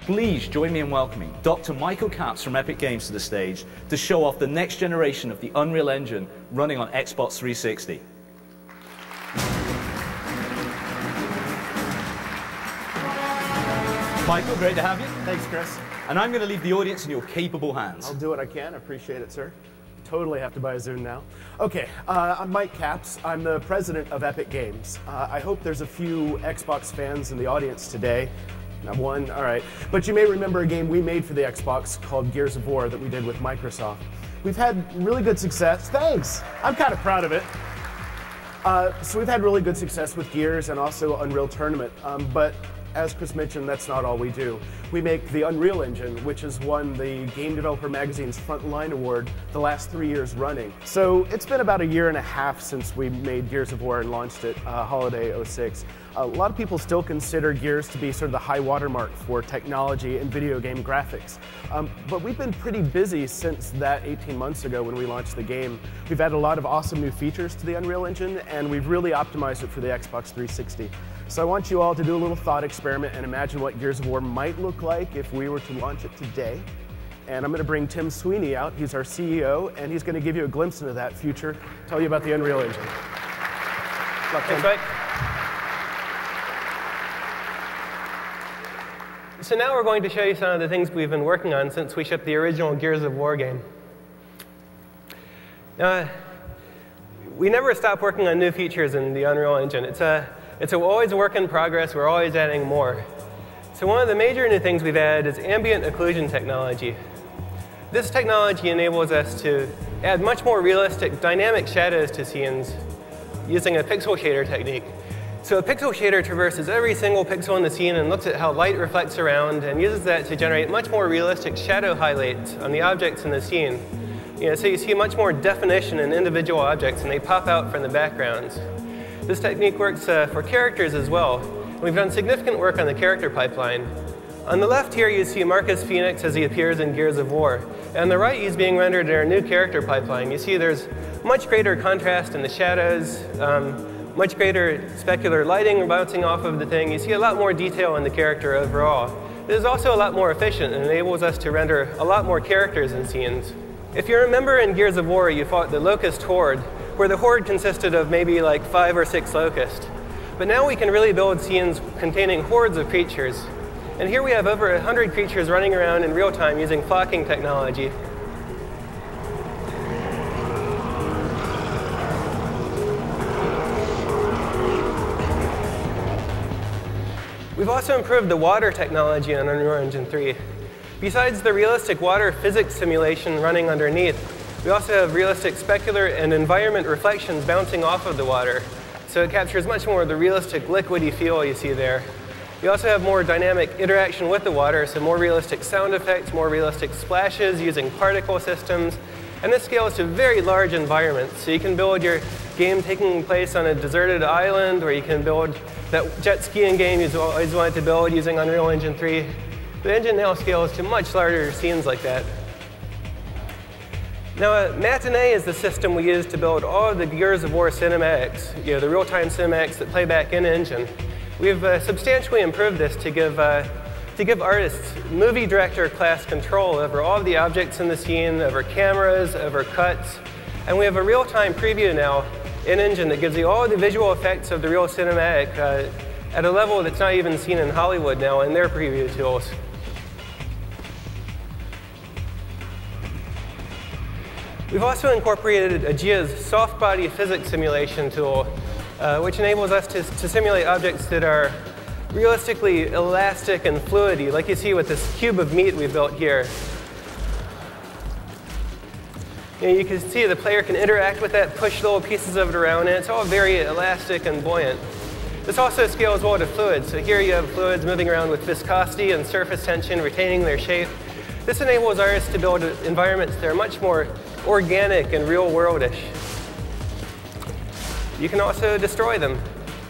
please join me in welcoming Dr. Michael Capps from Epic Games to the stage to show off the next generation of the Unreal Engine running on Xbox 360. Michael, great to have you. Thanks, Chris. And I'm going to leave the audience in your capable hands. I'll do what I can. I appreciate it, sir. Totally have to buy a Zoom now. Okay, I'm Mike Capps. I'm the president of Epic Games. I hope there's a few Xbox fans in the audience today. Not one, all right. But you may remember a game we made for the Xbox called Gears of War that we did with Microsoft. We've had really good success. Thanks. I'm kind of proud of it. So we've had really good success with Gears and also Unreal Tournament. But as Chris mentioned, that's not all we do. We make the Unreal Engine, which has won the Game Developer Magazine's Frontline Award the last 3 years running. So it's been about 1.5 years since we made Gears of War and launched it, holiday '06. A lot of people still consider Gears to be sort of the high watermark for technology and video game graphics. But we've been pretty busy since that 18 months ago when we launched the game. We've added a lot of awesome new features to the Unreal Engine, and we've really optimized it for the Xbox 360. So I want you all to do a little thought experiment and imagine what Gears of War might look like if we were to launch it today. And I'm going to bring Tim Sweeney out. He's our CEO, and he's going to give you a glimpse into that future, tell you about the Unreal Engine. Thanks, Mike. So now we're going to show you some of the things we've been working on since we shipped the original Gears of War game. We never stop working on new features in the Unreal Engine. It's always a work in progress. We're always adding more. So one of the major new things we've added is ambient occlusion technology. This technology enables us to add much more realistic dynamic shadows to scenes using a pixel shader technique. So a pixel shader traverses every single pixel in the scene and looks at how light reflects around and uses that to generate much more realistic shadow highlights on the objects in the scene. So you see much more definition in individual objects and they pop out from the backgrounds. This technique works for characters as well. We've done significant work on the character pipeline. On the left here, you see Marcus Phoenix as he appears in Gears of War. And on the right, he's being rendered in our new character pipeline. You see there's much greater contrast in the shadows, much greater specular lighting bouncing off of the thing. You see a lot more detail in the character overall. This is also a lot more efficient and enables us to render a lot more characters in scenes. If you remember in Gears of War, you fought the Locust Horde, where the horde consisted of maybe like 5 or 6 locusts. But now we can really build scenes containing hordes of creatures. And here we have over 100 creatures running around in real time using flocking technology. We've also improved the water technology on Unreal Engine 3. Besides the realistic water physics simulation running underneath, we also have realistic specular and environment reflections bouncing off of the water. So it captures much more of the realistic liquidy feel you see there. We also have more dynamic interaction with the water, so more realistic sound effects, more realistic splashes using particle systems. And this scales to very large environments. So you can build your game taking place on a deserted island, or you can build that jet skiing game you've always wanted to build using Unreal Engine 3. The engine now scales to much larger scenes like that. Now, Matinee is the system we use to build all of the Gears of War cinematics, the real-time cinematics that play back in engine. We've substantially improved this to give artists movie director class control over all of the objects in the scene, over cameras, over cuts. And we have a real-time preview now in engine that gives you all the visual effects of the real cinematic at a level that's not even seen in Hollywood now in their preview tools. We've also incorporated Aegea's soft body physics simulation tool, which enables us to simulate objects that are realistically elastic and fluidy, like you see with this cube of meat we've built here. You can see the player can interact with that, push little pieces of it around, and it's all very elastic and buoyant. This also scales well to fluids. So here you have fluids moving around with viscosity and surface tension, retaining their shape. This enables artists to build environments that are much more organic and real-worldish. You can also destroy them.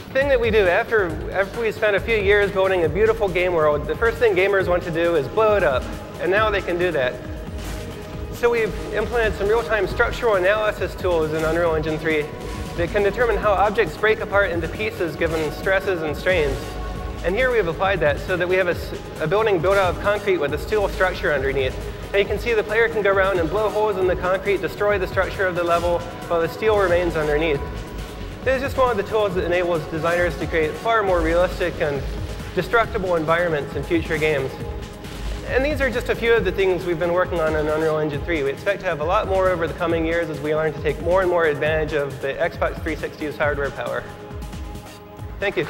The thing that we do after we spend a few years building a beautiful game world, the first thing gamers want to do is blow it up. And now they can do that. So we've implemented some real-time structural analysis tools in Unreal Engine 3 that can determine how objects break apart into pieces given stresses and strains. And here we have applied that so that we have a building built out of concrete with a steel structure underneath. And you can see the player can go around and blow holes in the concrete, destroy the structure of the level, while the steel remains underneath. This is just one of the tools that enables designers to create far more realistic and destructible environments in future games. And these are just a few of the things we've been working on in Unreal Engine 3. We expect to have a lot more over the coming years as we learn to take more and more advantage of the Xbox 360's hardware power. Thank you.